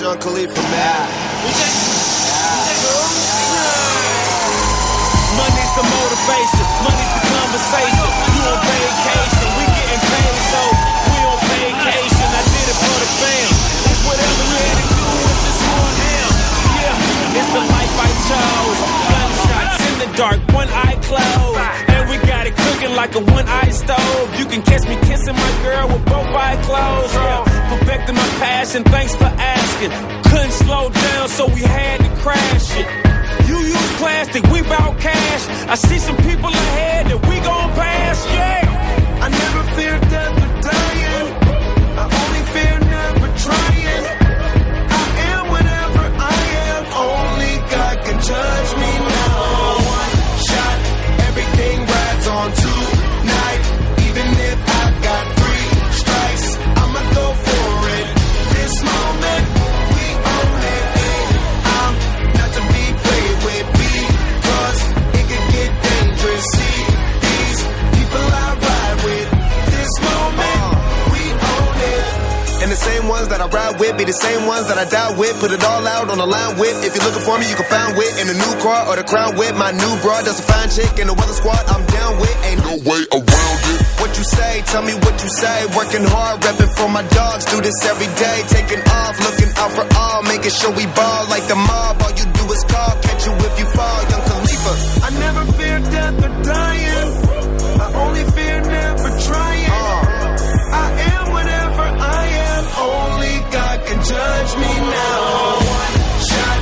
Sean Khalifa, man. Money's the motivation, money's the conversation. You on vacation, we getting paid, so we on vacation. I did it for the fam. It's whatever you had to do, it's just who I am. Yeah, it's the life I chose. Gunshots in the dark, one eye closed, and we got it cooking like a one-eye stove. You can catch me kissing my girl with both eyes closed. Yeah, perfecting my passion, thanks for asking. Couldn't slow down, so we had to crash it. You use plastic, we bout cash. I see some people ahead that we gon' pass, yeah. I never fear death or dying. I only fear never trying. I am whatever I am. Only God can judge me now. One shot, everything rides on tonight. Even if I got 3 strikes, I'ma go for it. This moment, we own it. I'm not to be played with because it can get dangerous. See these people I ride with. This moment, we own it. And the same ones that I ride with be the same ones that I die with. Put it all out on the line with. If you're looking for me, you can find wit in a new car or the crown with. My new broad, that's a fine chick in the weather squad. I'm down with, ain't no way around it. What you say, tell me what you say. Working hard, repping for my dogs. Do this every day, taking off, looking out for all, making sure we ball like the mob. All you do is call, catch you if you fall, Young Khalifa. I never fear death or dying. I only fear never trying. I am whatever I am. Only God can judge me now. One shot,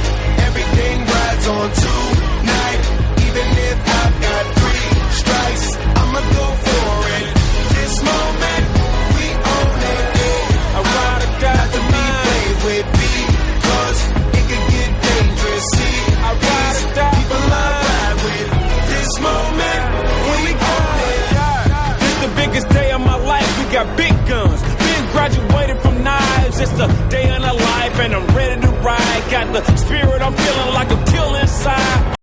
everything rides on tonight. Even if I've got 3 strikes, I'ma go for it. This moment, we own it. I ride or die Not to be played with because it can get dangerous. See, I ride or die people I ride with. This moment, we own it. This the biggest day of my life. We got big guns. Been graduated from knives. It's the day of the life, and I'm ready to ride. Got the spirit, I'm feeling like a kill inside.